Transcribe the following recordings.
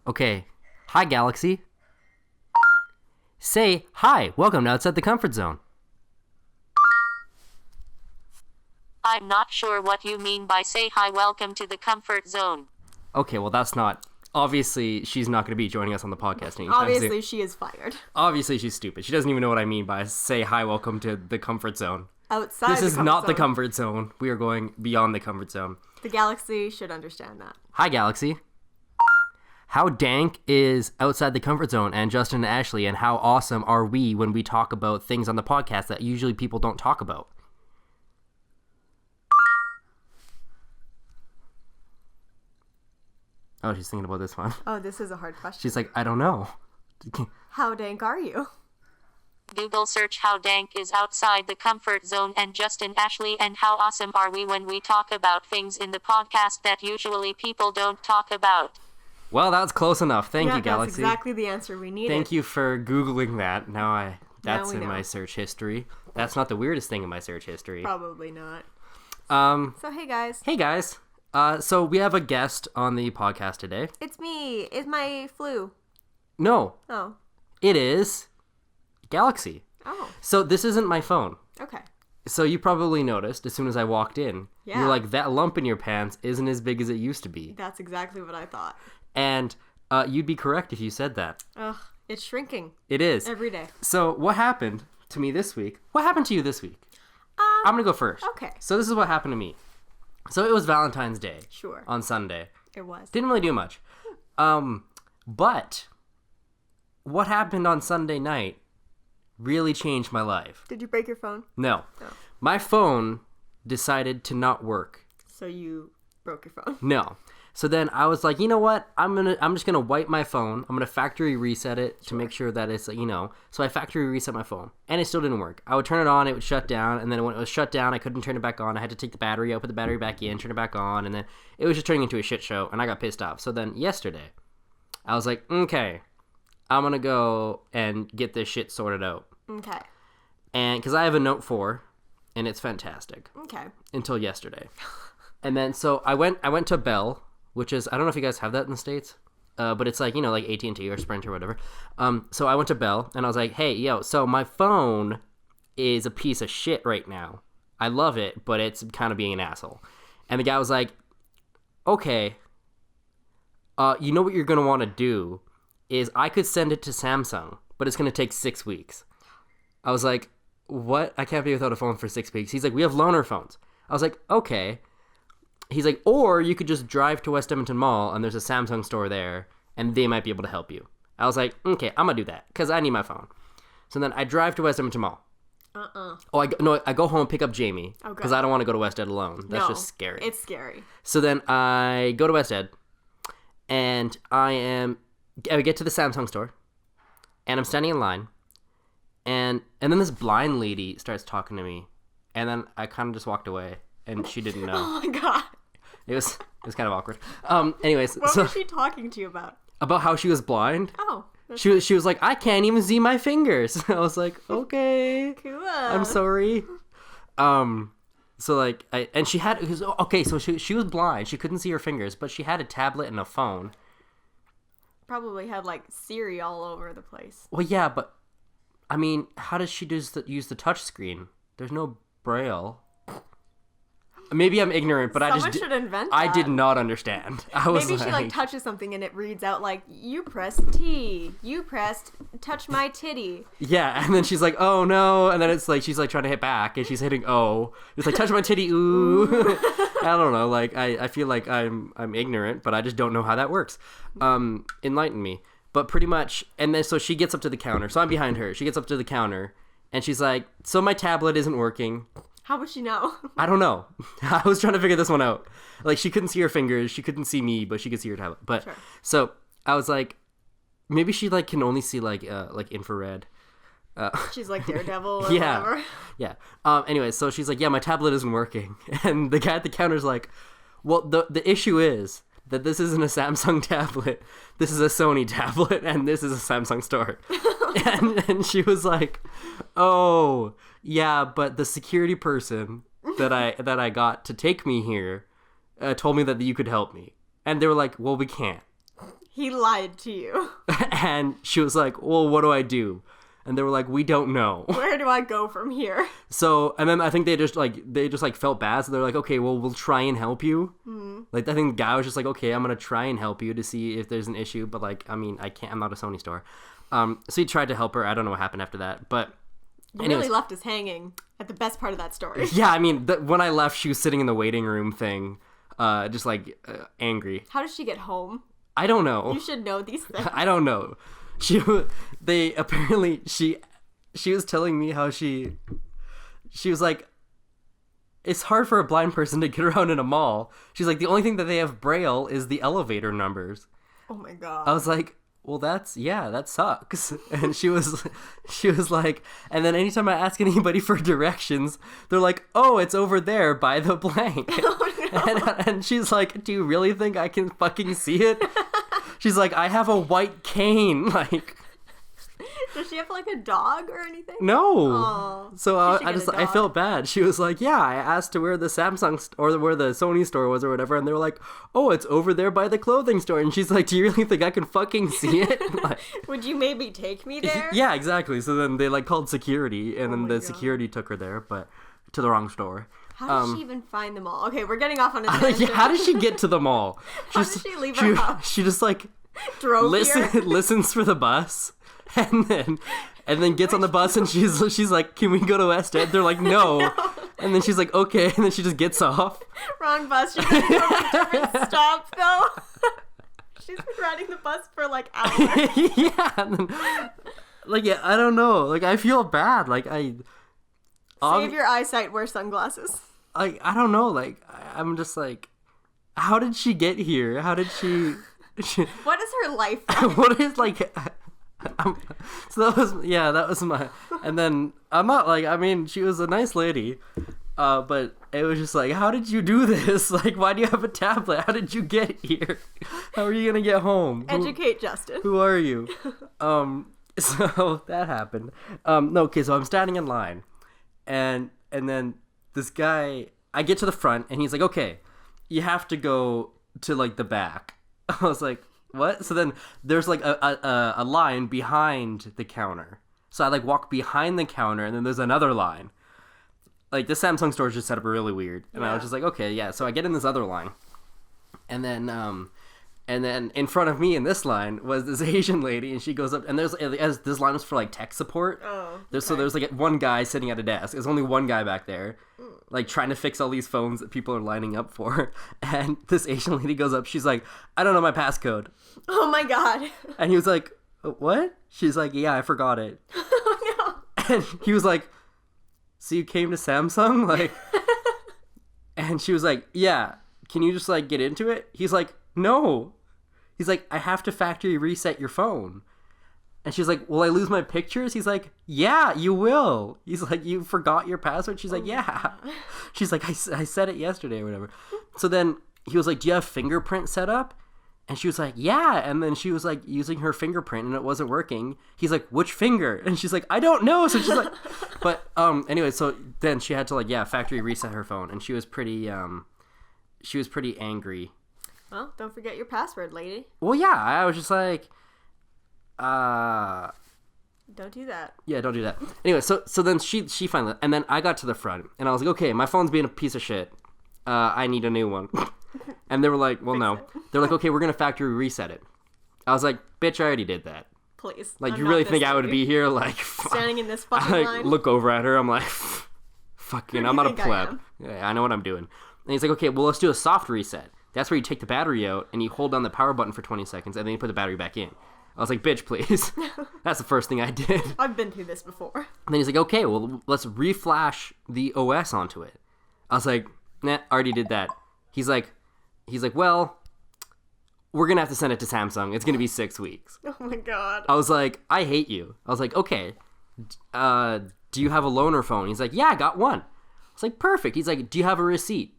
Okay. Hi, Galaxy. Say, hi, welcome to Outside the Comfort Zone. I'm not sure what you mean by say hi, welcome to the comfort zone. Okay, well, that's not... Obviously, she's not going to be joining us on the podcast anytime Obviously, soon. she is fired. Obviously, she's stupid. She doesn't even know what I mean by say hi, welcome to the comfort zone. Outside This the is comfort not zone. the comfort zone. We are going beyond the comfort zone. The Galaxy should understand that. Hi, Galaxy. How dank is Outside the Comfort Zone and Justin and Ashley, and how awesome are we when we talk about things on the podcast that usually people don't talk about? Oh, she's thinking about this one. Oh, this is a hard question. She's like, I don't know. How dank are you? Google search how dank is outside the comfort zone and Justin Ashley and how awesome are we when we talk about things in the podcast that usually people don't talk about. Well, that's close enough. Thank you, That's Galaxy. exactly the answer we needed. Thank you for Googling that. That's we in know. my search history. That's not the weirdest thing in my search history. Probably not. So hey guys. Hey guys. So we have a guest on the podcast today. It's me. It's my flu. No, Oh. it is Galaxy. Oh. So this isn't my phone. Okay. So you probably noticed as soon as I walked in, Yeah. you're like, that lump in your pants isn't as big as it used to be. That's exactly what I thought. And you'd be correct if you said that. Ugh. It's shrinking It is. every day. So what happened to me this week? What happened to you this week? I'm going to go first. Okay. So this is what happened to me. So it was Valentine's Day. Sure. On Sunday. It was. Didn't really do much. But what happened on Sunday night really changed my life. Did you break your phone? No. Oh. My phone decided to not work. So you broke your phone. No. So then I was like, you know what? I'm just gonna wipe my phone. I'm gonna factory reset it to make sure that it's So I factory reset my phone, and it still didn't work. I would turn it on, it would shut down, and then when it was shut down, I couldn't turn it back on. I had to take the battery out, put the battery back in, turn it back on, and then it was just turning into a shit show, and I got pissed off. So then yesterday, I was like, okay, I'm gonna go and get this shit sorted out, Okay. and because I have a Note 4, and it's fantastic. Okay. Until yesterday. And then so I went to Bell, which is, I don't know if you guys have that in the States, but it's like, like AT&T or Sprint or whatever. So I went to Bell and I was like, hey, so my phone is a piece of shit right now. I love it, but it's kind of being an asshole. And the guy was like, okay, you know what you're going to want to do is I could send it to Samsung, but it's going to take 6 weeks. I was like, what? I can't be without a phone for 6 weeks. He's like, we have loaner phones. I was like, okay. He's like, or you could just drive to West Edmonton Mall and there's a Samsung store there and they might be able to help you. I was like, okay, I'm gonna do that because I need my phone. So then I drive to West Edmonton Mall. Oh, I go home and pick up Jamie because I don't want to go to West Ed alone. That's just scary. It's scary. So then I go to West Ed and I get to the Samsung store and I'm standing in line and then this blind lady starts talking to me and then I kind of just walked away and she didn't know. Oh my god. It was kind of awkward. Anyways, What was she talking to you about? About how she was blind. Oh. She was like, I can't even see my fingers. I was like, okay, Cool. I'm sorry. So like, she was blind. She couldn't see her fingers, but she had a tablet and a phone. Probably had like Siri all over the place. Well, yeah, but I mean, how does she use the touch screen? There's no braille. Maybe I'm ignorant, but Someone should invent that. I did not understand. I was Maybe she like touches something and it reads out like, you pressed T, you pressed touch my titty. Yeah, and then she's like, oh no, and then it's like she's like trying to hit back and she's hitting O. It's like touch my titty, ooh. I don't know, like I feel like I'm ignorant, but I just don't know how that works. Enlighten me. But pretty much, and then so she gets up to the counter. So I'm behind her. She gets up to the counter and she's like, so my tablet isn't working. How would she know? I don't know. I was trying to figure this one out. Like, she couldn't see her fingers. She couldn't see me, but she could see her tablet. But Sure. So I was like, maybe she like can only see like infrared. She's like Daredevil or Yeah. whatever. Yeah. Anyway, so she's like, yeah, my tablet isn't working, and the guy at the counter's like, well, the issue is that this isn't a Samsung tablet. This is a Sony tablet, and this is a Samsung store. and she was like, oh. Yeah, but the security person that I got to take me here told me that you could help me. And they were like, well, we can't. He lied to you. And she was like, well, what do I do? And they were like, we don't know. Where do I go from here? So, and then I think they just felt bad. So they're like, okay, well, we'll try and help you. Like, I think the guy was just like, okay, I'm going to try and help you to see if there's an issue. But like, I mean, I'm not a Sony store. So he tried to help her. I don't know what happened after that. But you really left us hanging at the best part of that story. Yeah, I mean, when I left, she was sitting in the waiting room thing, just like angry. How did she get home? I don't know. You should know these things. I don't know. She was telling me how she was like, it's hard for a blind person to get around in a mall. She's like, the only thing that they have Braille is the elevator numbers. Oh my god. I was like, well, that sucks. And she was like, and then anytime I ask anybody for directions, they're like, oh, it's over there by the blank. Oh, no. And she's like, do you really think I can fucking see it? She's like, I have a white cane. Like, does she have like a dog or anything? No. Oh, so I felt bad. She was like, yeah, I asked to where the Samsung or where the Sony store was or whatever, and they were like, oh, it's over there by the clothing store. And she's like, do you really think I can fucking see it? Like, would you maybe take me there? Yeah, exactly. So then they like called security, and then the security took her there, but to the wrong store. How did she even find the mall? Okay, we're getting off on a tangent. How did she get to the mall? How did she leave her house? She just like drove here? Listens for the bus, and then gets on the bus, and she's like, can we go to West End? They're like, no. And then she's like, okay, and then she just gets off. Wrong bus. She's going to a different stop, though. She's been riding the bus for like hours. Yeah. And then, like, yeah, I don't know. Like, I feel bad. Like, save your eyesight, wear sunglasses. Like, I don't know. Like, I'm just like, how did she get here? How did she what is her life like? What is like so that was my, and then I'm not like, I mean, she was a nice lady, but it was just like, how did you do this? Like, why do you have a tablet? How did you get here? How are you gonna get home? Educate Justin. Who are you? So that happened. No, okay, so I'm standing in line, and then this guy, I get to the front, and he's like, okay, you have to go to like the back. I was like, what? So then there's like a line behind the counter. So I like walk behind the counter, and then there's another line. Like, the Samsung store is just set up really weird. And I was just like, okay, yeah. So I get in this other line. And then in front of me in this line was this Asian lady, and she goes up, and this line was for like tech support. Oh, okay. So there's like one guy sitting at a desk. There's only one guy back there, like trying to fix all these phones that people are lining up for. And this Asian lady goes up. She's like, I don't know my passcode. Oh my god. And he was like, what? She's like, yeah, I forgot it. Oh no. And he was like, so you came to Samsung? Like, and she was like, yeah, can you just like get into it? He's like, no. He's like, I have to factory reset your phone. And she's like, will I lose my pictures? He's like, yeah, you will. He's like, you forgot your password? She's like, yeah. She's like, I said it yesterday or whatever. So then he was like, do you have fingerprint set up? And she was like, yeah. And then she was like using her fingerprint, and it wasn't working. He's like, which finger? And she's like, I don't know. So she's like, but anyway, so then she had to like, yeah, factory reset her phone, and she was pretty angry. Well, don't forget your password, lady. Well, yeah, I was just like, don't do that. Yeah, don't do that. Anyway, so then she finally, and then I got to the front, and I was like, okay, my phone's being a piece of shit. I need a new one. And they were like, well, no. They're like, okay, we're going to factory reset it. I was like, bitch, I already did that. Please. Like, you really think I would be here, like... standing in this fucking I line? Look over at her, I'm like, fucking, I'm not a pleb. Yeah, I know what I'm doing. And he's like, okay, well, let's do a soft reset. That's where you take the battery out, and you hold down the power button for 20 seconds, and then you put the battery back in. I was like, bitch, please. That's the first thing I did. I've been through this before. And then he's like, okay, well, let's reflash the OS onto it. I was like, nah, already did that. He's like, well, we're going to have to send it to Samsung. It's going to be 6 weeks. Oh my god. I was like, I hate you. I was like, okay, do you have a loaner phone? He's like, yeah, I got one. I was like, perfect. He's like, do you have a receipt?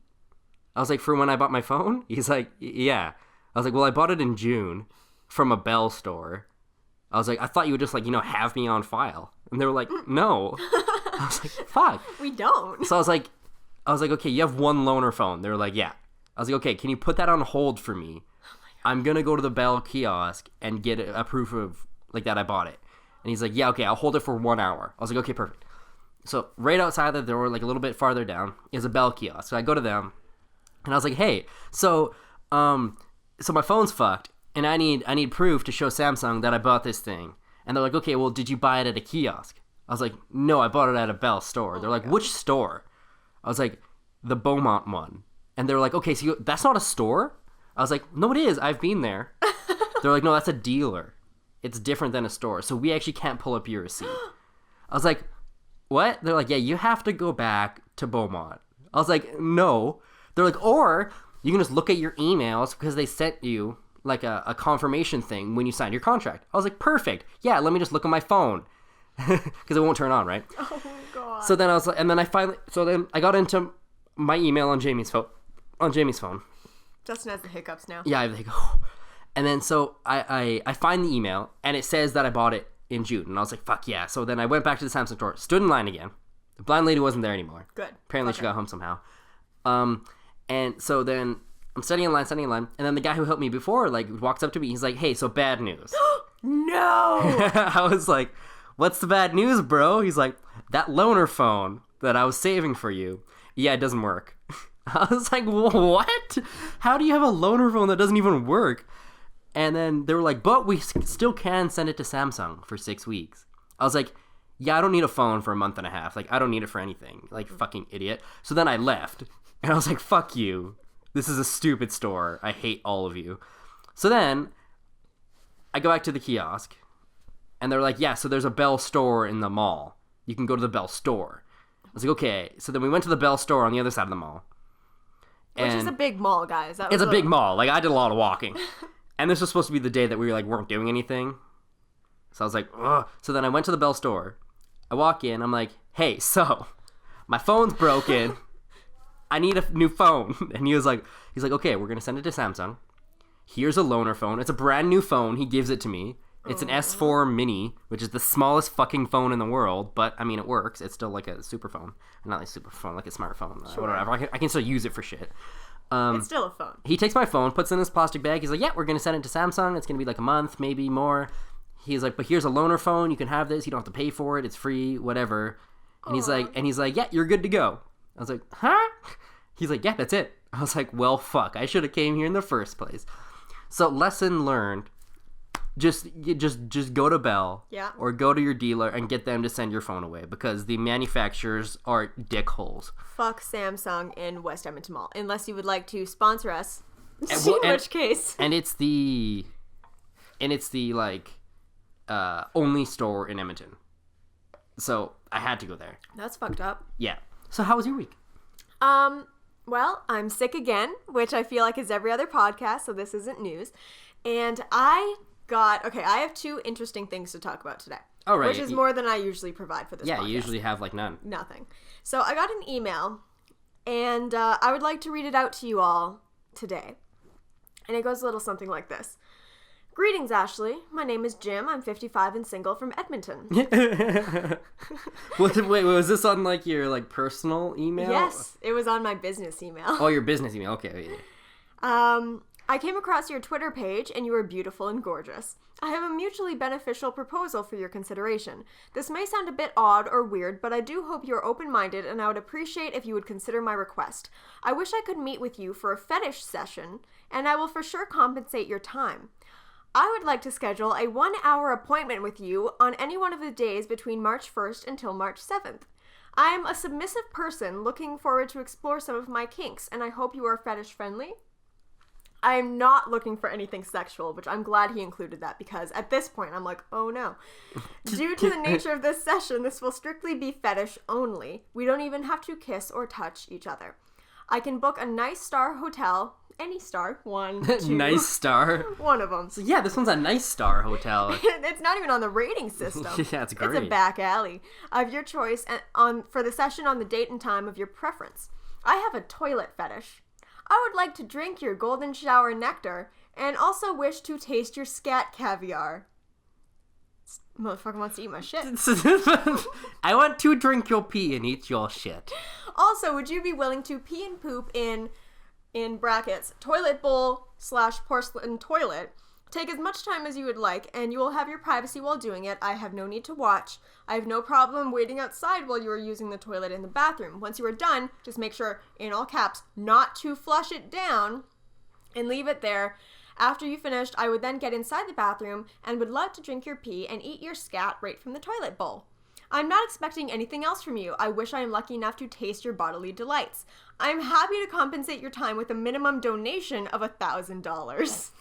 I was like, for when I bought my phone? He's like, yeah. I was like, well, I bought it in June from a Bell store. I was like, I thought you would just like, have me on file. And they were like, no. I was like, fuck. We don't. So I was like, okay, you have one loaner phone. They were like, yeah. I was like, okay, can you put that on hold for me? Oh my I'm going to go to the Bell kiosk and get a proof of, like, that I bought it. And he's like, yeah, okay, I'll hold it for 1 hour. I was like, okay, perfect. So right outside the door, like a little bit farther down, is a Bell kiosk. So I go to them, and I was like, hey, so my phone's fucked, and I need proof to show Samsung that I bought this thing. And they're like, okay, well, did you buy it at a kiosk? I was like, no, I bought it at a Bell store. They're like, which store? I was like, the Beaumont one. And they're like, okay, so that's not a store? I was like, no, it is. I've been there. They're like, no, that's a dealer. It's different than a store. So we actually can't pull up your receipt. I was like, what? They're like, yeah, you have to go back to Beaumont. I was like, no. They're like, or you can just look at your emails because they sent you like a confirmation thing when you signed your contract. I was like, perfect. Yeah, let me just look at my phone because it won't turn on, right? Oh, God. So then I was like, and then I got into my email on Jamie's phone. Justin has the hiccups now. Yeah, I have the hiccups. And then so I find the email, and it says that I bought it in June. And I was like, fuck yeah. So then I went back to the Samsung store, stood in line again. The blind lady wasn't there anymore. Good. Apparently she got home somehow. And so then I'm standing in line. And then the guy who helped me before, like, walks up to me. He's like, hey, so bad news. No! I was like, what's the bad news, bro? He's like, that loaner phone that I was saving for you, yeah, it doesn't work. I was like, what? How do you have a loaner phone that doesn't even work? And then they were like, but we still can send it to Samsung for 6 weeks. I was like, yeah, I don't need a phone for a month and a half. Like, I don't need it for anything. Like, fucking idiot. So then I left. And I was like, fuck you. This is a stupid store. I hate all of you. So then I go back to the kiosk. And they're like, yeah, so there's a Bell store in the mall. You can go to the Bell store. I was like, okay. So then we went to the Bell store on the other side of the mall. Which is a big mall, guys. It's a big mall. Like, I did a lot of walking. And this was supposed to be the day that we weren't doing anything. So I was like, ugh. So then I went to the Bell store. I walk in. I'm like, hey, so my phone's broken. I need a new phone. And he's like, okay, we're going to send it to Samsung. Here's a loaner phone. It's a brand new phone. He gives it to me. It's an S4 mini, which is the smallest fucking phone in the world. But, I mean, it works. It's still like a super phone. Not like a super phone, like a smartphone. Sure. Whatever. I can still use it for shit. It's still a phone. He takes my phone, puts it in his plastic bag. He's like, yeah, we're going to send it to Samsung. It's going to be like a month, maybe more. He's like, but here's a loaner phone. You can have this. You don't have to pay for it. It's free, whatever. And he's like, yeah, you're good to go. I was like, huh? He's like, yeah, that's it. I was like, well, fuck. I should have came here in the first place. So lesson learned. Just go to Bell or go to your dealer and get them to send your phone away because the manufacturers are dickholes. Fuck Samsung in West Edmonton Mall. Unless you would like to sponsor us. In which case. And it's the only store in Edmonton. So I had to go there. That's fucked up. Yeah. So how was your week? Well, I'm sick again, which I feel like is every other podcast, so this isn't news. And I have two interesting things to talk about today. Oh, right. Which is more than I usually provide for this podcast. Yeah, you usually have none. Nothing. So I got an email, and I would like to read it out to you all today. And it goes a little something like this. Greetings, Ashley. My name is Jim. I'm 55 and single from Edmonton. Wait, was this on your personal email? Yes, it was on my business email. Oh, your business email. Okay. I came across your Twitter page and you are beautiful and gorgeous. I have a mutually beneficial proposal for your consideration. This may sound a bit odd or weird, but I do hope you are open-minded and I would appreciate if you would consider my request. I wish I could meet with you for a fetish session and I will for sure compensate your time. I would like to schedule a 1-hour appointment with you on any one of the days between March 1st until March 7th. I am a submissive person looking forward to explore some of my kinks and I hope you are fetish friendly. I am not looking for anything sexual, which I'm glad he included that because at this point I'm like, oh no. Due to the nature of this session, this will strictly be fetish only. We don't even have to kiss or touch each other. I can book a nice star hotel, any star, 1, 2. Nice star? One of them. So yeah, this one's a nice star hotel. It's not even on the rating system. Yeah, it's great. It's a back alley of your choice and for the session on the date and time of your preference. I have a toilet fetish. I would like to drink your golden shower nectar and also wish to taste your scat caviar. This motherfucker wants to eat my shit. I want to drink your pee and eat your shit. Also, would you be willing to pee and poop in in brackets, toilet bowl / porcelain toilet. Take as much time as you would like, and you will have your privacy while doing it. I have no need to watch. I have no problem waiting outside while you are using the toilet in the bathroom. Once you are done, just make sure, in all caps, not to flush it down and leave it there. After you finished, I would then get inside the bathroom and would love to drink your pee and eat your scat right from the toilet bowl. I'm not expecting anything else from you. I wish I am lucky enough to taste your bodily delights. I'm happy to compensate your time with a minimum donation of $1,000.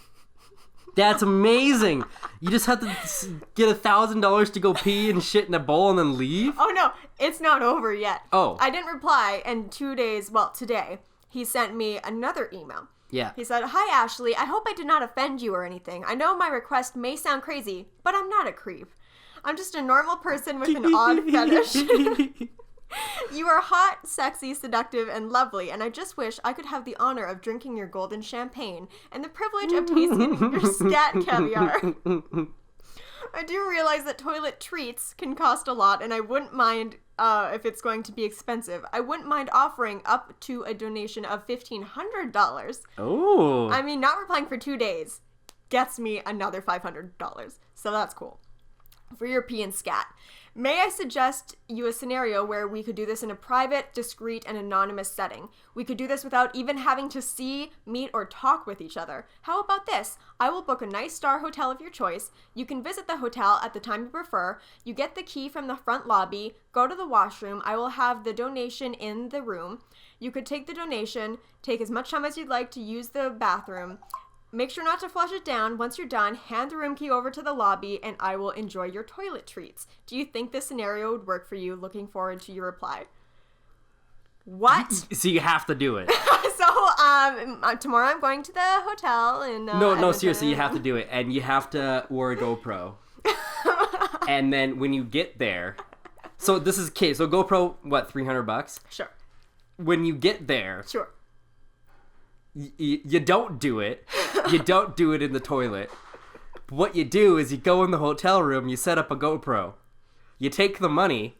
That's amazing. You just have to get $1,000 to go pee and shit in a bowl and then leave? Oh no, it's not over yet. Oh. I didn't reply, and 2 days, well, today, he sent me another email. Yeah. He said, "Hi Ashley, I hope I did not offend you or anything. I know my request may sound crazy, but I'm not a creep. I'm just a normal person with an odd fetish. You are hot, sexy, seductive, and lovely, and I just wish I could have the honor of drinking your golden champagne and the privilege of tasting your scat caviar. I do realize that toilet treats can cost a lot, and I wouldn't mind if it's going to be expensive. I wouldn't mind offering up to a donation of $1,500. Oh. I mean, not replying for 2 days gets me another $500, so that's cool. For your pee and scat. May I suggest you a scenario where we could do this in a private, discreet, and anonymous setting? We could do this without even having to see, meet, or talk with each other. How about this? I will book a nice star hotel of your choice. You can visit the hotel at the time you prefer. You get the key from the front lobby. Go to the washroom. I will have the donation in the room. You could take the donation, take as much time as you'd like to use the bathroom. Make sure not to flush it down. Once you're done, hand the room key over to the lobby, and I will enjoy your toilet treats. Do you think this scenario would work for you? Looking forward to your reply." What? So you have to do it. So, tomorrow I'm going to the hotel and... No, Edmonton. seriously, you have to do it. And you have to wear a GoPro. And then when you get there... So this is... Okay, so GoPro, what, $300? Sure. When you get there... Sure. You don't do it. You don't do it in the toilet. What you do is you go in the hotel room, you set up a GoPro. You take the money,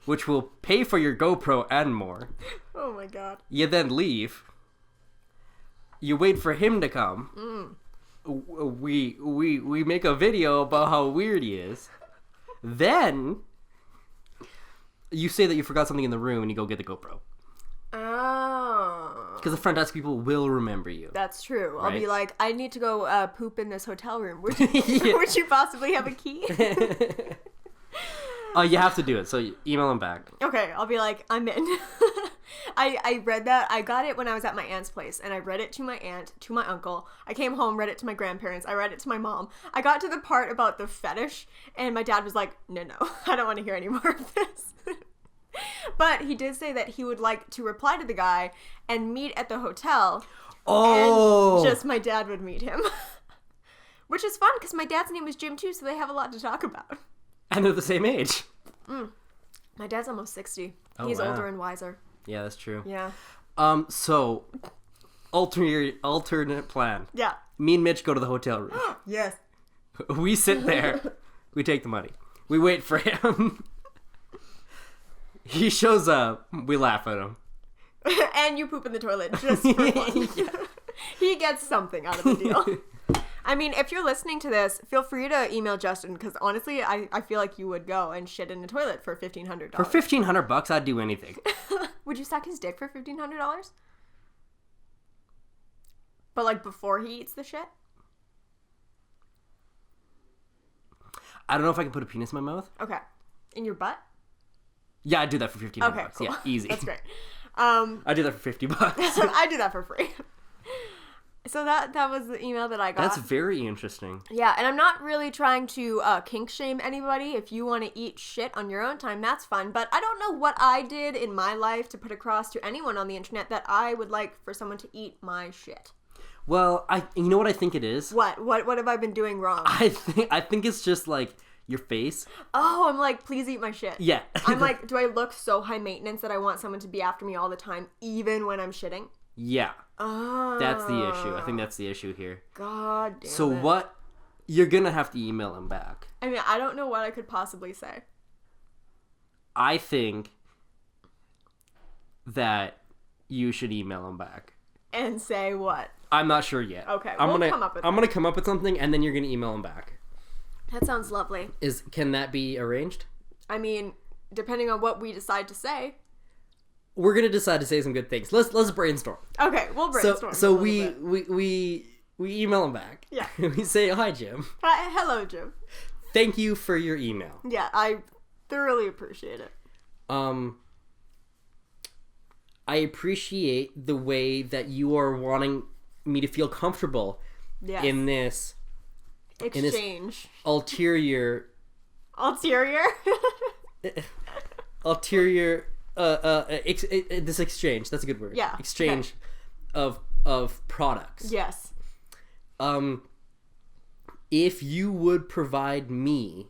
which will pay for your GoPro and more. Oh my god. You then leave. You wait for him to come. We make a video about how weird he is. Then you say that you forgot something in the room and you go get the GoPro. Oh. Because the front desk people will remember you. That's true. Right? I'll be like, I need to go poop in this hotel room. Would you possibly have a key? Oh, you have to do it. So you email them back. Okay, I'll be like, I'm in. I read that. I got it when I was at my aunt's place, and I read it to my aunt, to my uncle. I came home, read it to my grandparents. I read it to my mom. I got to the part about the fetish, and my dad was like, no, I don't want to hear any more of this. But he did say that he would like to reply to the guy and meet at the hotel. Oh! And just my dad would meet him. Which is fun, because my dad's name is Jim, too, so they have a lot to talk about. And they're the same age. My dad's almost 60. Oh, He's wow. older and wiser. Yeah, that's true. Yeah. So, alternate plan. Yeah. Me and Mitch go to the hotel room. Yes. We sit there. We take the money. We wait for him. He shows up. We laugh at him. And you poop in the toilet just for fun. Yeah. He gets something out of the deal. I mean, if you're listening to this, feel free to email Justin, because honestly, I feel like you would go and shit in the toilet for $1,500. For $1,500, I'd do anything. Would you suck his dick for $1,500? But like before he eats the shit? I don't know if I can put a penis in my mouth. Okay. In your butt? Yeah, I'd do that for $1,500. Okay, cool. Yeah, easy. That's great. I'd do that for $50. I do that for free. So that was the email that I got. That's very interesting. Yeah, and I'm not really trying to kink shame anybody. If you want to eat shit on your own time, that's fun. But I don't know what I did in my life to put across to anyone on the internet that I would like for someone to eat my shit. Well, you know what I think it is? What have I been doing wrong? I think it's just like your face. Oh, I'm like, please eat my shit. Yeah. I'm like, do I look so high maintenance that I want someone to be after me all the time, even when I'm shitting? Yeah. Oh. That's the issue. I think that's the issue here. God damn So it. what? You're gonna have to email him back. I mean, I don't know what I could possibly say. I think that you should email him back. And say what? I'm not sure yet. Okay, I'm we'll gonna come up with I'm that. gonna come up with something, and then you're gonna email him back. That sounds lovely. Can that be arranged? I mean, depending on what we decide to say. We're gonna decide to say some good things. Let's brainstorm. Okay, we'll brainstorm. So a little bit. we email him back. Yeah. We say, "Hi, Jim. Hi, hello, Jim. Thank you for your email. Yeah, I thoroughly appreciate it. I appreciate the way that you are wanting me to feel comfortable Yes. in this Exchange. ulterior this exchange. That's a good word. Yeah, Exchange of products. Yes. If you would provide me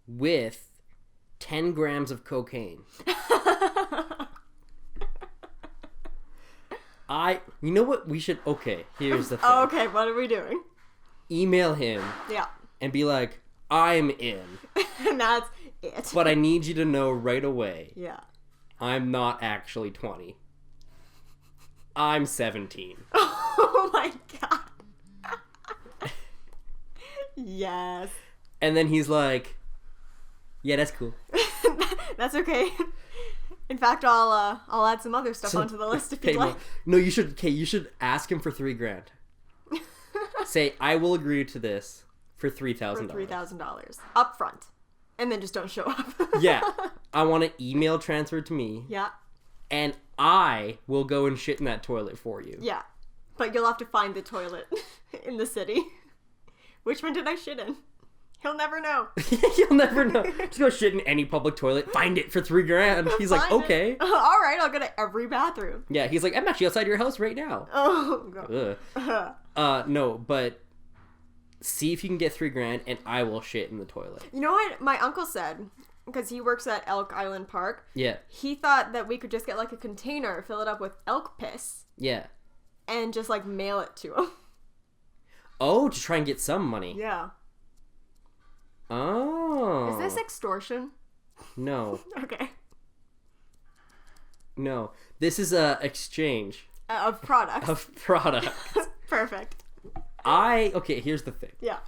with 10 grams of cocaine, you know what we should, okay, here's the thing. Oh, okay, what are we doing? Email him Yeah. and be like, I'm in, And that's it. but I need you to know right away, Yeah. I'm not actually 20. I'm 17. Oh my god. Yes. And then he's like, yeah, that's cool. That's okay. In fact, I'll add some other stuff onto the list if you'd like. No, you should ask him for $3,000. Say, I will agree to this for $3,000. For $3,000 up front, and then just don't show up. Yeah, I want an email transferred to me. Yeah. And I will go and shit in that toilet for you. Yeah, but you'll have to find the toilet in the city. Which one did I shit in? He'll never know. You'll never know. Just go shit in any public toilet. Find it for $3,000. He's like, Find okay. it. All right, I'll go to every bathroom. Yeah, he's like, I'm actually outside your house right now. Oh god. No, but see if you can get $3,000, and I will shit in the toilet. You know what my uncle said? Because he works at Elk Island Park. Yeah. He thought that we could just get like a container, fill it up with elk piss, Yeah. and just like mail it to him. Oh, to try and get some money. Yeah. Oh. Is this extortion? No. Okay. No. This is a exchange Of products. of products. Perfect. Okay, here's the thing. Yeah.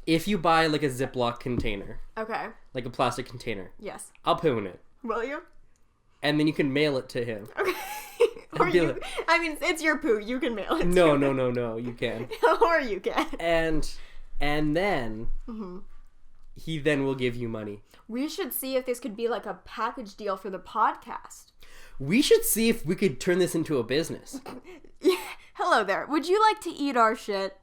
If you buy like a Ziploc container, Okay. like a plastic container, Yes. I'll poo in it. Will you? And then you can mail it to him. Okay. Or I'd be you. like- I mean, it's your poo. You can mail it. No, to no, you can. Or you can. And then he then will give you money. We should see if this could be like a package deal for the podcast. We should see if we could turn this into a business. Hello there. Would you like to eat our shit?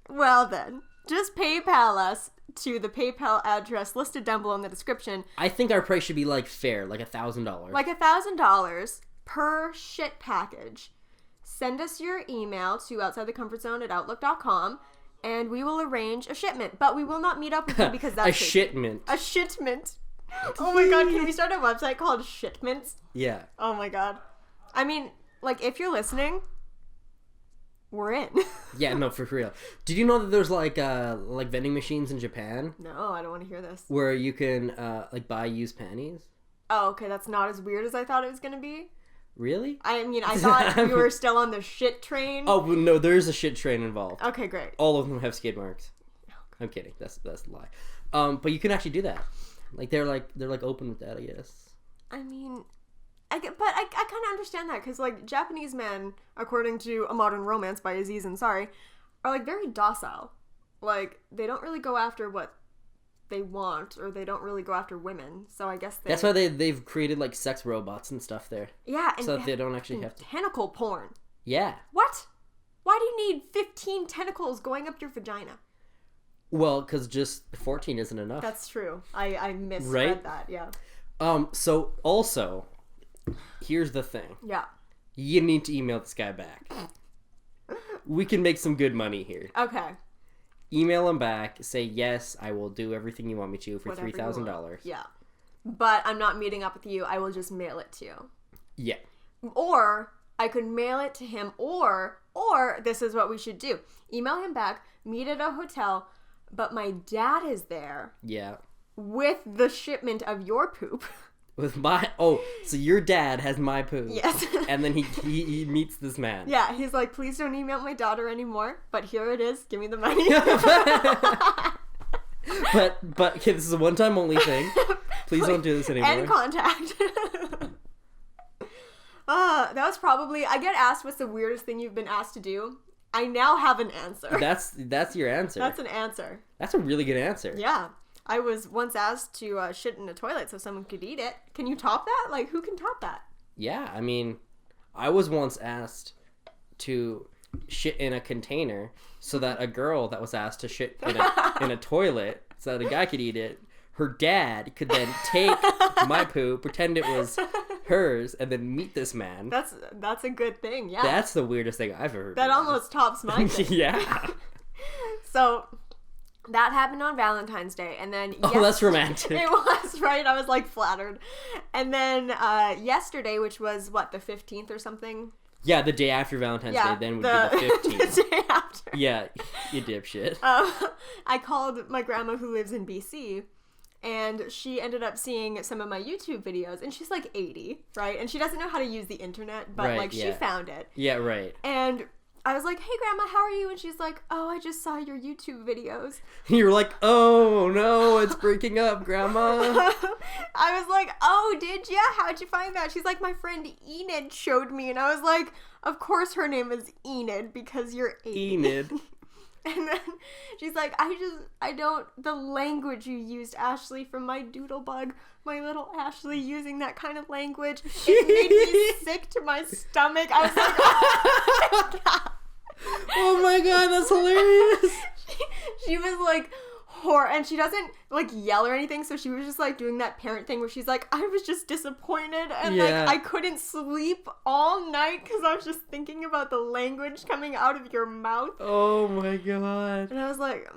Well then, just PayPal us to the PayPal address listed down below in the description. I think our price should be like fair, like $1,000. Like $1,000 per shit package. Send us your email to outsidethecomfortzone@outlook.com and we will arrange a shipment. But we will not meet up with you because that's a shipment. A shipment. Oh my god, can we start a website called Shipments? Yeah. Oh my god. I mean, like, if you're listening, we're in. Yeah, no, for real. Did you know that there's like vending machines in Japan No, I don't want to hear this. where you can like buy used panties? Oh, okay, that's not as weird as I thought it was gonna be. Really? I mean, I thought you were still on the shit train. Oh no, there's a shit train involved. Okay, great. All of them have skid marks. I'm kidding. That's a lie. But you can actually do that. Like they're open with that, I guess. I mean, I kind of understand that because like Japanese men, according to A Modern Romance by Aziz Ansari, are like very docile. Like they don't really go after what they want, or they don't really go after women. So I guess That's why they've created like sex robots and stuff there. Yeah, and so that they don't actually have to. Tentacle porn. Yeah. What? Why do you need 15 tentacles going up your vagina? Well, because just 14 isn't enough. That's true. I misread Right? that. Yeah. So also, here's the thing. Yeah. You need to email this guy back. We can make some good money here. Okay. Email him back. Say, yes, I will do everything you want me to for Whatever you want. $3,000. Yeah. But I'm not meeting up with you. I will just mail it to you. Yeah. Or I could mail it to him, or this is what we should do. Email him back, meet at a hotel, but my dad is there Yeah. with the shipment of your poop. With my... Oh, so your dad has my poo. Yes. And then he meets this man. Yeah, he's like, please don't email my daughter anymore, but here it is. Give me the money. But okay, this is a one-time only thing. Please don't do this anymore. End contact. That was probably... I get asked what's the weirdest thing you've been asked to do. I now have an answer. That's your answer. That's an answer. That's a really good answer. Yeah. I was once asked to shit in a toilet so someone could eat it. Can you top that? Like, who can top that? Yeah, I mean, I was once asked to shit in a container so that a girl that was asked to shit in a toilet so that a guy could eat it, her dad could then take my poo, pretend it was hers, and then meet this man. That's a good thing, yeah. That's the weirdest thing I've ever heard. That almost tops my thing. Yeah. So... that happened on Valentine's Day, and then... Oh, that's romantic. It was, right? I was, like, flattered. And then yesterday, which was, what, the 15th or something? Yeah, the day after Valentine's Day, then would be the 15th. The day after. Yeah, you dipshit. I called my grandma who lives in BC, and she ended up seeing some of my YouTube videos, and she's, like, 80, right? And she doesn't know how to use the internet, but, right, like, yeah. she found it. Yeah, right. And... I was like, hey, Grandma, how are you? And she's like, oh, I just saw your YouTube videos. You were like, oh, no, it's breaking up, Grandma. I was like, oh, did ya? How'd you find that? She's like, my friend Enid showed me. And I was like, of course her name is Enid because you're 80. Enid. And then she's like, the language you used, Ashley, from my doodlebug, my little Ashley using that kind of language, it made me sick to my stomach. I was like, oh my God. Oh my God, that's hilarious. She was like, and she doesn't like yell or anything, so she was just like doing that parent thing where she's like, I was just disappointed and like I couldn't sleep all night because I was just thinking about the language coming out of your mouth. Oh my God. And I was like,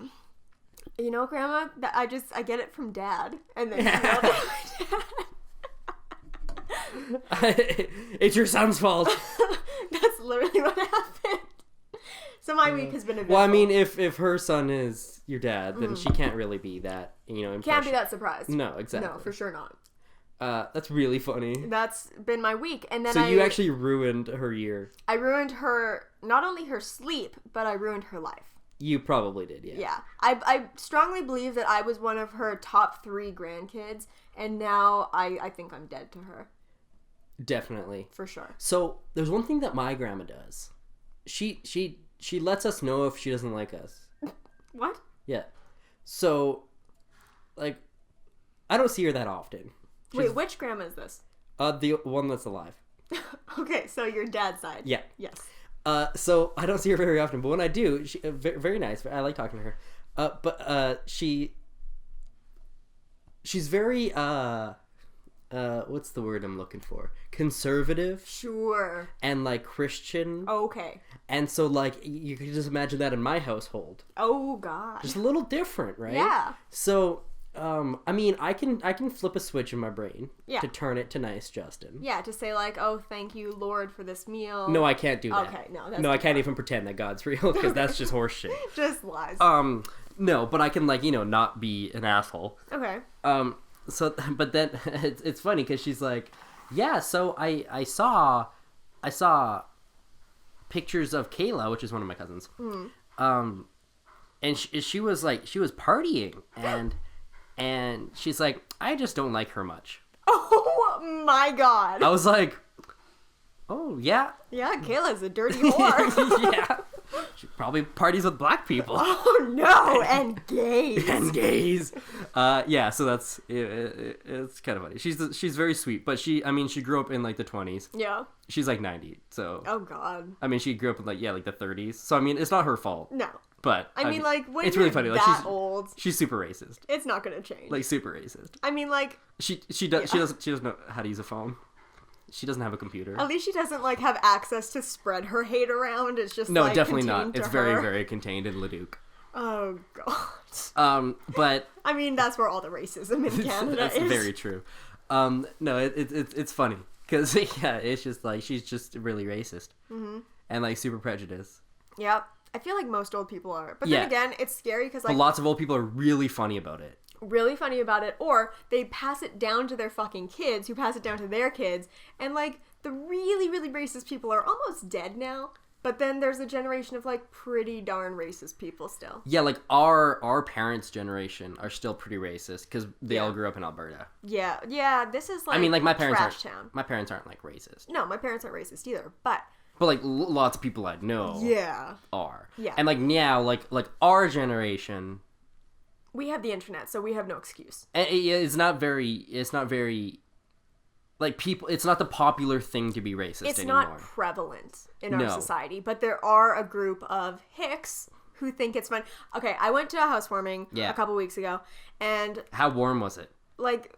you know, Grandma, I get it from Dad. And then she yelled at my dad. It's your son's fault. That's literally what happened. So my week has been eventful. Well, I mean, if her son is your dad, then she can't really be that, Can't be that surprised. No, exactly. No, for sure not. That's really funny. That's been my week. And then So you actually ruined her year. I ruined not only her sleep, but I ruined her life. You probably did, yeah. Yeah. I strongly believe that I was one of her top 3 grandkids, and now I think I'm dead to her. Definitely. For sure. So, there's one thing that my grandma does. She lets us know if she doesn't like us. What? Yeah. So, like, I don't see her that often. Wait, which grandma is this? The one that's alive. Okay, so your dad's side. Yeah. Yes. So I don't see her very often, but when I do, she very nice. I like talking to her. But she's very what's the word I'm looking for? Conservative. Sure. And like Christian. Okay. And so like you can just imagine that in my household. Oh God. Just a little different, right? Yeah. So I mean, I can flip a switch in my brain to turn it to nice, Justin. Yeah, to say like, oh, thank you, Lord, for this meal. No, I can't do that. Okay, no. I can't even pretend that God's real because that's just horseshit. Just lies. No, but I can like not be an asshole. Okay. So, but then it's funny because she's like, yeah. So I saw pictures of Kayla, which is one of my cousins. And she was partying and she's like, I just don't like her much. Oh my God. I was like, oh yeah. Yeah, Kayla's a dirty whore. Yeah. She probably parties with black people. Oh no, and gays. And gays. Yeah, so that's it's kind of funny. She's very sweet, but she grew up in like the 20s. Yeah. She's like 90, so. Oh God. I mean, she grew up in like the 30s. So I mean, it's not her fault. No. But I mean, like when it's you're really funny. Like that old, she's super racist. It's not gonna change. Like super racist. I mean, like she doesn't know how to use a phone. She doesn't have a computer. At least she doesn't like have access to spread her hate around. It's just no, like, definitely not. It's very, her. very contained in Leduc. Oh God. But I mean, that's where all the racism in Canada that's is. Very true. No, it's funny because yeah, it's just like she's just really racist and like super prejudiced. Yep. I feel like most old people are, but then again, it's scary because like but lots of old people are really funny about it. really funny about it, or they pass it down to their fucking kids, who pass it down to their kids, and, like, the really, really racist people are almost dead now. But then there's a generation of, like, pretty darn racist people still. Yeah, like, our parents' generation are still pretty racist because they all grew up in Alberta. Yeah, this is, like, I mean, like, my parents aren't, like, racist. No, my parents aren't racist either, but like, lots of people I know are. Yeah. And, like, now, like, our generation... We have the internet, so we have no excuse. And it's not very... Like, people, it's not the popular thing to be racist anymore. It's not prevalent in our society, but there are a group of hicks who think it's fun. Okay, I went to a housewarming a couple weeks ago, and... How warm was it? Like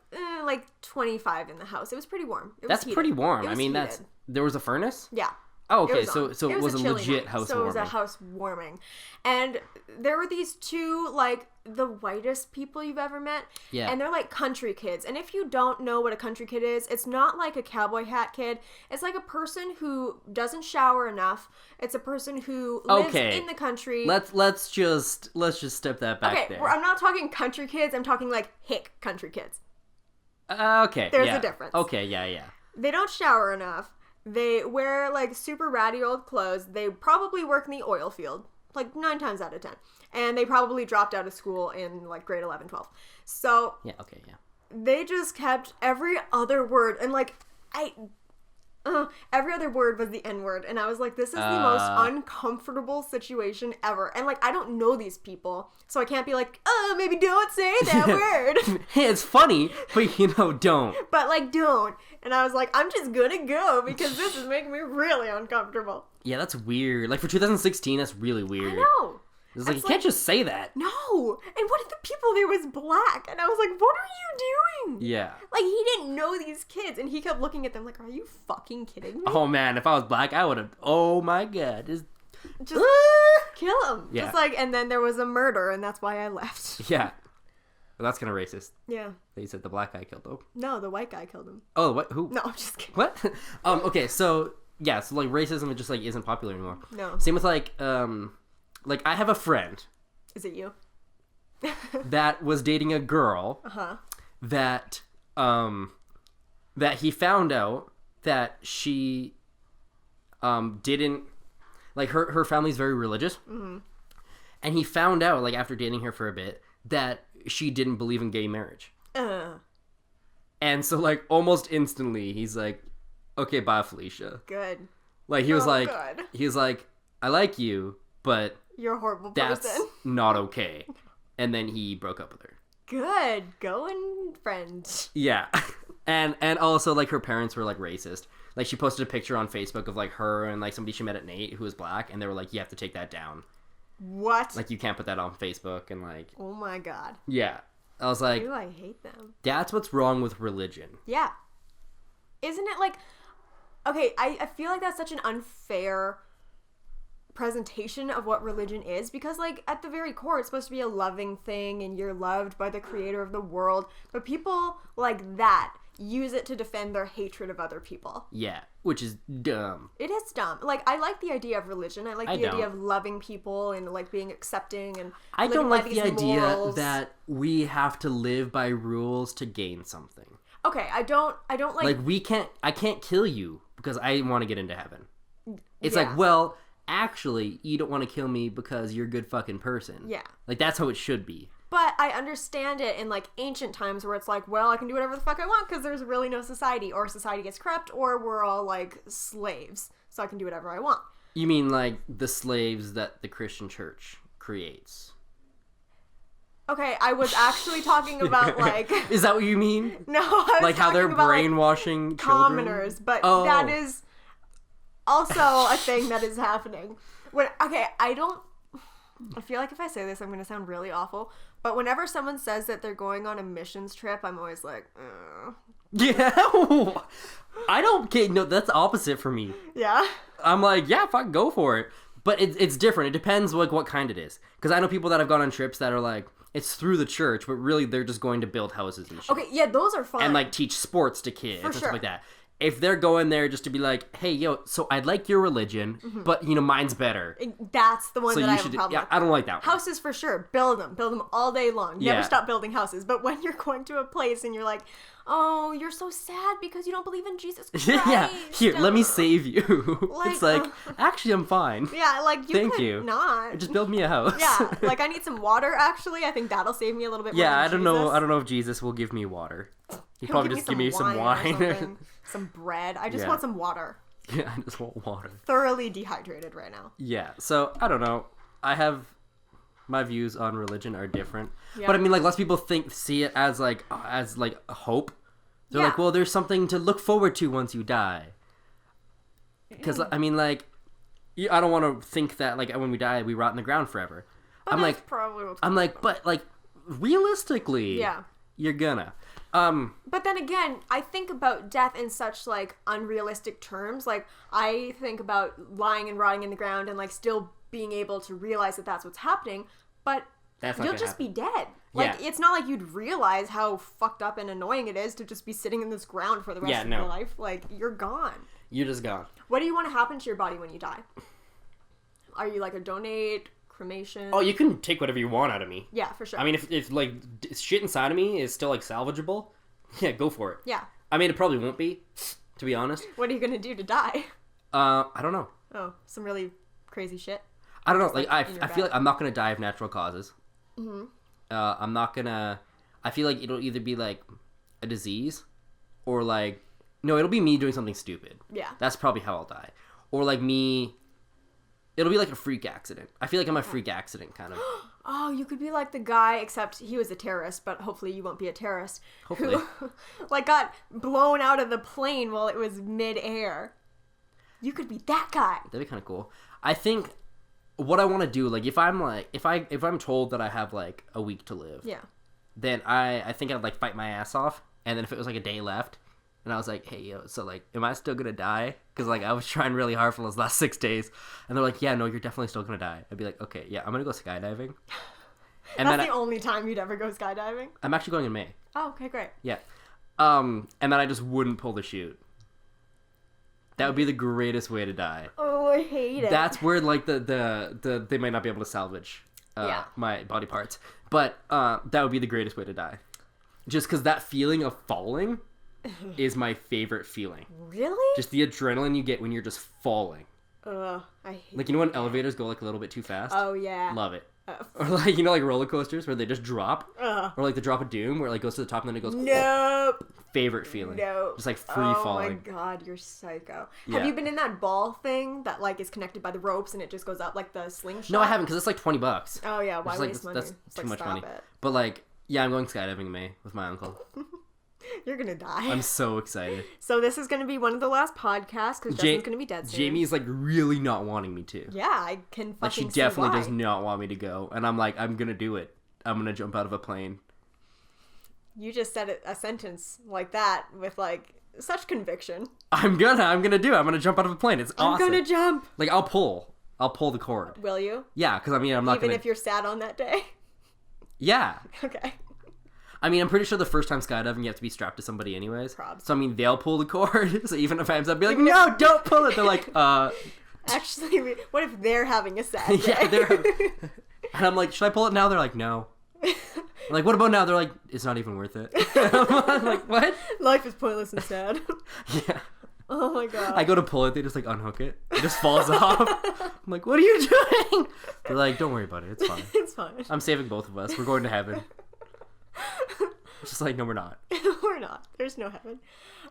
25 in the house. It was pretty warm. That's pretty warm. I mean, heated. There was a furnace? Yeah. Oh, okay, so it was a legit housewarming. So it was a housewarming. And there were these two, like, the whitest people you've ever met. Yeah. And they're, like, country kids. And if you don't know what a country kid is, it's not like a cowboy hat kid. It's like a person who doesn't shower enough. It's a person who lives in the country. Let's just step that back there. I'm not talking country kids. I'm talking, like, hick country kids. Okay. There's a difference. Okay, yeah. They don't shower enough. They wear, like, super ratty old clothes. They probably work in the oil field, like, 9 times out of 10. And they probably dropped out of school in, like, grade 11, 12. So... Yeah, okay, yeah. They just kept every other word. And, like, every other word was the N-word. And I was like, this is the most uncomfortable situation ever. And, like, I don't know these people. So I can't be like, maybe don't say that word. Hey, it's funny, but, don't. But, like, don't. And I was like, I'm just gonna go because this is making me really uncomfortable. Yeah, that's weird. Like, for 2016, that's really weird. I know. It's like, you can't just say that. No. And one of the people there was black. And I was like, what are you doing? Yeah. Like, he didn't know these kids. And he kept looking at them like, are you fucking kidding me? Oh, man. If I was black, I would have... Oh, my God. Just kill him. Yeah. Just like, and then there was a murder. And that's why I left. Yeah. Well, that's kind of racist. Yeah. They said the black guy killed him. No, the white guy killed him. Oh, what? Who? No, I'm just kidding. What? Okay, so... Yeah, so, like, racism just, like, isn't popular anymore. No. Same with, like, I have a friend... Is it you? that was dating a girl that he found out that she didn't, like, her family's very religious, and he found out, like, after dating her for a bit, that she didn't believe in gay marriage. And so, like, almost instantly he's like, okay, bye, Felicia. Good. Like, he was like, good. he was like, I like you, but you're a horrible that's person. not okay. And then he broke up with her. Good. Going friend. Yeah. And also, like, her parents were, like, racist. Like, she posted a picture on Facebook of, like, her and, like, somebody she met at Nate who was black, and they were like, you have to take that down. What? Like, you can't put that on Facebook, and, like... Oh, my God. Yeah. I was like... Ew, I hate them. That's what's wrong with religion. Yeah. Isn't it, like... Okay, I feel like that's such an unfair... presentation of what religion is, because, like, at the very core it's supposed to be a loving thing and you're loved by the creator of the world, but people like that use it to defend their hatred of other people. Yeah, which is dumb. It is dumb. Like, I like the idea of religion. I like the idea of loving people and, like, being accepting and I don't like the idea morals. that we have to live by rules to gain something. Okay, I don't like I can't kill you because I want to get into heaven. It's like, well, actually, you don't want to kill me because you're a good fucking person. Yeah. Like, that's how it should be. But I understand it in, like, ancient times where it's like, well, I can do whatever the fuck I want because there's really no society, or society gets corrupt, or we're all, like, slaves, so I can do whatever I want. You mean, like, the slaves that the Christian church creates? Okay, I was actually talking about, like... Is that what you mean? No, I was like, how they're about, brainwashing like, children? commoners, but that is... also a thing that is happening. I feel like if I say this, I'm going to sound really awful. But whenever someone says that they're going on a missions trip, I'm always like, ugh. Yeah. I don't get... No, that's opposite for me. Yeah? I'm like, yeah, fuck, go for it. But it's different. It depends, like, what kind it is. Because I know people that have gone on trips that are like, it's through the church, but really they're just going to build houses and shit. Okay, yeah, those are fun. And, like, teach sports to kids for and sure. stuff like that. if they're going there just to be like, hey, yo, so I like your religion, but, you know, mine's better. That's the one So that you I have should, a problem with. I don't like that one. Houses for sure. Build them all day long. Never Yeah. stop building houses. But when you're going to a place and you're like, oh, you're so sad because you don't believe in Jesus Christ. Yeah, here, let me save you. It's like, actually, I'm fine. Yeah, like, Thank could you. not. Just build me a house. Yeah, like, I need some water, actually. I think that'll save me a little bit more Yeah, than I don't know. Jesus. I don't know if Jesus will give me water. He'll He'll probably just give me some or wine. something. Some bread. I just Yeah. want some water. Yeah, I just want water. Thoroughly dehydrated right now. Yeah, so I don't know. My views on religion are different. Yeah. But I mean, like, lots of people see it as like a hope. They're like, well, there's something to look forward to once you die. Because I mean, like, I don't want to think that like when we die we rot in the ground forever. But I'm that's like, probably what's I'm going like, but like, realistically, Yeah. you're gonna. But then again, I think about death in such, like, unrealistic terms. Like, I think about lying and rotting in the ground and, like, still being able to realize that that's what's happening, but That's not you'll gonna just be dead. Like, Yeah. it's not like you'd realize how fucked up and annoying it is to just be sitting in this ground for the rest of your life. Like, you're gone. You're just gone. What do you want to happen to your body when you die? Are you, like, a donate, cremation? Oh, you can take whatever you want out of me. Yeah, for sure. I mean, if like shit inside of me is still like salvageable, yeah, go for it. Yeah. I mean, it probably won't be, to be honest. What are you gonna do to die? I don't know. Oh, some really crazy shit. I don't know. Like, in your I feel bed. like I'm not gonna die of natural causes. Mm-hmm. I'm not gonna. I feel like it'll either be like a disease, or like no, it'll be me doing something stupid. Yeah. That's probably how I'll die, or like me. It'll be like a freak accident. I feel like I'm a freak accident kind of. Oh, you could be like the guy, except he was a terrorist, but hopefully you won't be a terrorist. Hopefully. Who, like, got blown out of the plane while it was mid-air. You could be that guy. That'd be kind of cool. I think what I want to do, like, if I'm told that I have like a week to live, Yeah. then I think I'd like fight my ass off, and then if it was like a day left, and I was like, hey, yo, so like, am I still gonna die? Because like I was trying really hard for those last 6 days, and they're like, yeah, no, you're definitely still gonna die. I'd be like, okay, yeah, I'm gonna go skydiving. And That's then the only time you'd ever go skydiving? I'm actually going in May. Oh, okay, great. Yeah. And then I just wouldn't pull the chute. That would be the greatest way to die. Oh, I hate it. That's where like the they might not be able to salvage my body parts, but that would be the greatest way to die. Just because that feeling of falling is my favorite feeling. Really? Just the adrenaline you get when you're just falling. Ugh, I hate Like, you know when elevators go like a little bit too fast? Oh, yeah. Love it. Or like, you know, like roller coasters where they just drop? Ugh. Or like the drop of doom where it like goes to the top and then it goes... Nope. Favorite feeling. No. Just like free falling. Oh my god, you're psycho. Yeah. Have you been in that ball thing that like is connected by the ropes and it just goes up like the slingshot? No, I haven't, because it's like $20. Oh yeah, why It's like, waste money? that's It's too like, much stop money. it. But like, yeah, I'm going skydiving in May with my uncle. You're gonna die. I'm so excited. So this is gonna be one of the last podcasts because Justin's gonna be dead soon. Jamie's like really not wanting me to. Yeah, I can fucking Like, she see definitely why. does not want me to go. And I'm like, I'm gonna do it. I'm gonna jump out of a plane. You just said a sentence like that with like such conviction. I'm gonna do it. I'm gonna jump out of a plane. It's awesome. I'm gonna jump. Like, I'll pull the cord. Will you? Yeah, because I mean, I'm not Even gonna... if you're sad on that day? Yeah. Okay. I mean, I'm pretty sure the first time skydiving, you have to be strapped to somebody anyways. Probs. So, I mean, they'll pull the cord. So even if I'm upset, I'd be like, no, don't pull it. They're like, Actually, what if they're having a sad day? yeah, and I'm like, should I pull it now? They're like, no. I'm like, what about now? They're like, it's not even worth it. I'm like, what? Life is pointless and sad. Yeah. Oh my god. I go to pull it, they just like unhook it. It just falls off. I'm like, what are you doing? They're like, don't worry about it. It's fine. It's fine. I'm saving both of us. We're going to heaven. It's just like, no, we're not. We're not. There's no heaven.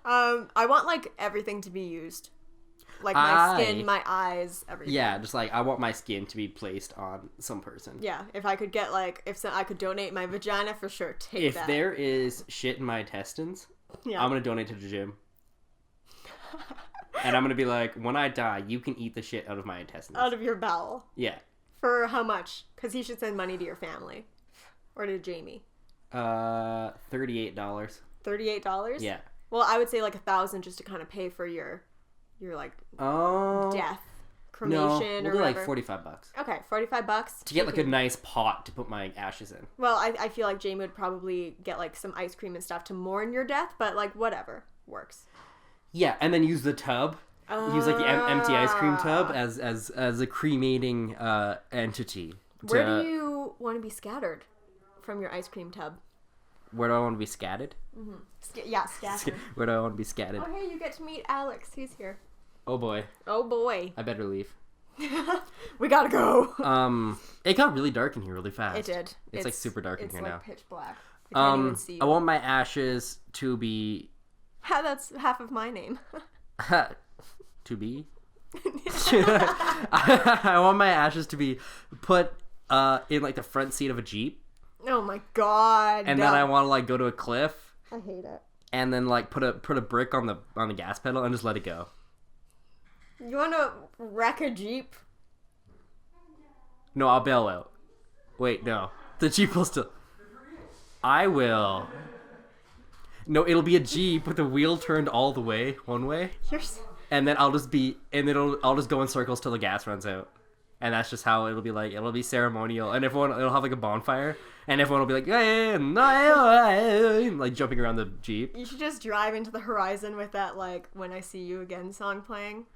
I want like everything to be used. Like my skin, my eyes, everything. Yeah, just like, I want my skin to be placed on some person. Yeah, if I could get like, I could donate my vagina for sure. Take If that. there is shit in my intestines, Yeah. I'm going to donate to the gym. And I'm going to be like, when I die, you can eat the shit out of my intestines. Out of your bowel. Yeah. For how much? Because he should send money to your family. Or to Jamie. $38. $38? Yeah. Well, I would say like 1,000 just to kind of pay for your like death, cremation, no, we'll or do whatever. like $45. Okay, $45 To get like a nice pot to put my ashes in. Well, I feel like Jamie would probably get like some ice cream and stuff to mourn your death, but like whatever works. Yeah, and then use the tub. Use like the empty ice cream tub as a cremating entity. Where do you want to be scattered from your ice cream tub? Where do I want to be scattered? Scattered. Where do I want to be scattered? Oh, hey, you get to meet Alex. He's here. Oh boy. Oh boy. I better leave. We gotta go. It got really dark in here really fast. It did. It's like super dark in here now. It's like pitch black. I can't even see you. I want my ashes to be. That's half of my name. To be. I want my ashes to be put in like the front seat of a Jeep. Oh my god. And then I want to like go to a cliff. I hate it. And then like put a brick on the gas pedal and just let it go. You want to wreck a Jeep? No, I'll bail out. Wait, no. The Jeep will still... I will. No, it'll be a Jeep with the wheel turned all the way, one way. And then I'll just go in circles till the gas runs out. And that's just how it'll be like. It'll be ceremonial. And it'll have like a bonfire. And everyone will be like, hey, like jumping around the Jeep. You should just drive into the horizon with that, like, When I See You Again song playing.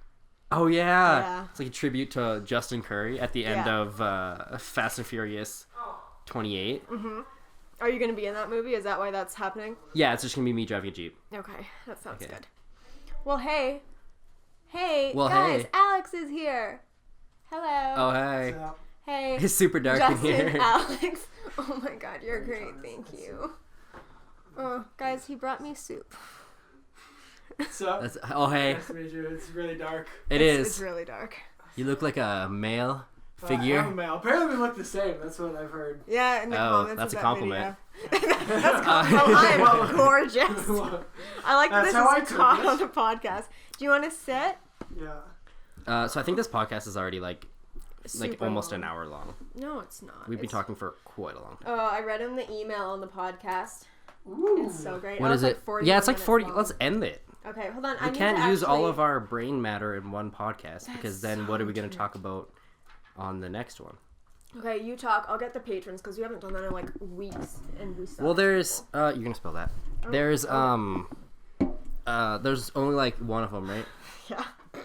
Oh, yeah. It's like a tribute to Justin Curry at the end of Fast and Furious 28. Mm-hmm. Are you going to be in that movie? Is that why that's happening? Yeah, it's just going to be me driving a Jeep. Okay, that sounds good. Well, hey. Hey, well, guys, hey. Alex is here. Hello. Oh, hey. Hey. It's super dark Justin, in here. Alex. Oh my god, you're great. Thank you. Oh, guys, he brought me soup. So, oh, hey. Nice to meet you. It's really dark. It's really dark. You look like a male figure. I'm a male. Apparently we look the same. That's what I've heard. Yeah, in the comments that's of a that compliment. I'm gorgeous. I like That's this how I is took talk it. on the podcast. Do you want to sit? Yeah. So I think this podcast is already like Super almost long. an hour long. No, it's not. We've been talking for quite a long time. Oh, I read him the email on the podcast. Ooh. It's so great. What is it? Yeah, it's like 40. Long. Let's end it. Okay, hold on. We can't use all of our brain matter in one podcast because then so what are we going to talk about on the next one? Okay, you talk. I'll get the patrons because we haven't done that in like weeks, and we suck. Well, there's you're gonna spell that. Oh, There's only like one of them, right? Yeah.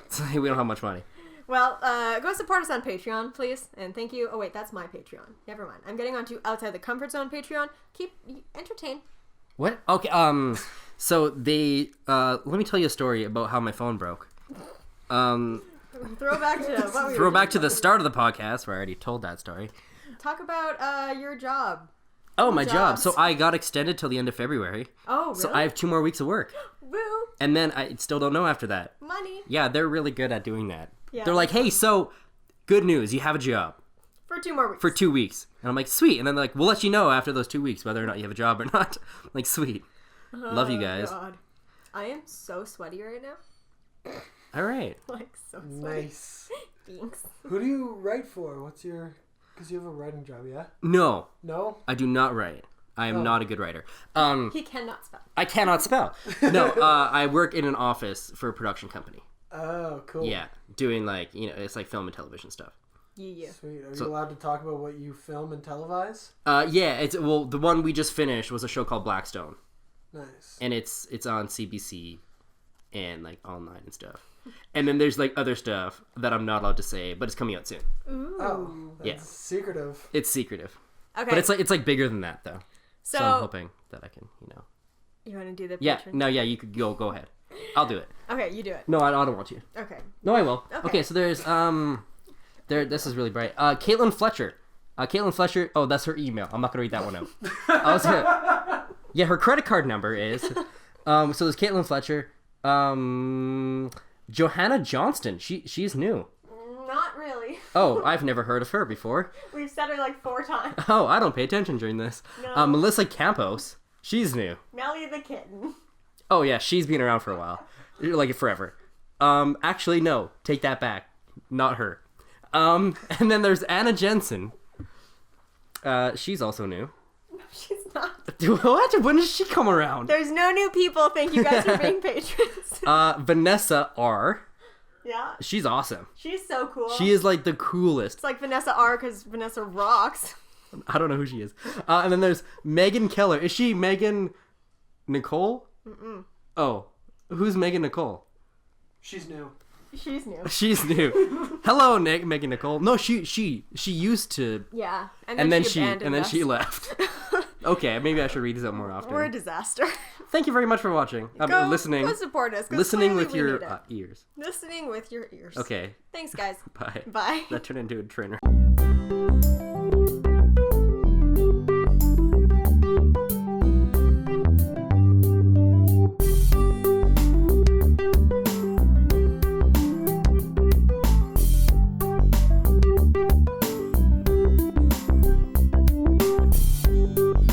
So we don't have much money. Well, go support us on Patreon, please, and thank you. Oh wait, that's my Patreon. Never mind. I'm getting onto Outside the Comfort Zone Patreon. Keep entertain. What? Okay. So they let me tell you a story about how my phone broke. Throw back to what we Throw were back to doing. the start of the podcast where I already told that story. Talk about your job. Oh, my job. Jobs. So I got extended till the end of February. Oh, really? So I have 2 more weeks of work. Woo! And then I still don't know after that. Money. Yeah, they're really good at doing that. Yeah. They're like, hey, so good news. You have a job. For 2 more weeks. For 2 weeks. And I'm like, sweet. And then they're like, we'll let you know after those 2 weeks whether or not you have a job or not. I'm like, sweet. Love you guys. God. I am so sweaty right now. All right. Like, so sweaty. Nice. Thanks. Who do you write for? What's your... Because you have a writing job, yeah? No, No? I do not write. I am not a good writer. He cannot spell. I cannot spell. No, I work in an office for a production company. Oh, cool. Yeah, doing like, it's like film and television stuff. Yeah. Sweet. Are you allowed to talk about what you film and televise? Yeah, the one we just finished was a show called Blackstone. Nice. And it's on CBC and like online and stuff. And then there's like other stuff that I'm not allowed to say, but it's coming out soon. Ooh. Oh, that's Yeah. secretive. It's secretive. Okay. But it's like bigger than that though. So I'm hoping that I can, You want to do the Yeah, patron? no, yeah, you could go ahead. I'll do it. Okay, you do it. No, I don't want you. Okay. No, I will. Okay. Okay, so there's this is really bright. Caitlin Fletcher. Caitlin Fletcher. Oh, that's her email. I'm not gonna read that one out. Yeah, her credit card number is. So there's Caitlin Fletcher. Johanna Johnston. She's new. Not really. Oh, I've never heard of her before. We've said her like 4 times. Oh, I don't pay attention during this. No. Melissa Campos. She's new. MellyTheKitten. Oh yeah, she's been around for a while, like forever. Actually, no, take that back. Not her. And then there's Anna Jensen. She's also new. She's not. What? When did she come around? There's no new people. Thank you guys for being patrons. Vanessa R. Yeah. She's awesome. She's so cool. She is like the coolest. It's like Vanessa R because Vanessa rocks. I don't know who she is. And then there's Megan Keller. Is she Megan Nicole? Mm-mm. Oh. Who's Megan Nicole? She's new. She's new. She's new. Hello, Megan Nicole. No, she used to. Yeah, And then she abandoned us. left. Okay, maybe I should read these out more often. We're a disaster. Thank you very much for watching. Listening. Go support us. 'Cause Listening clearly with we your need it. ears. Listening with your ears. Okay. Thanks, guys. Bye. Bye. That turned into a trainer.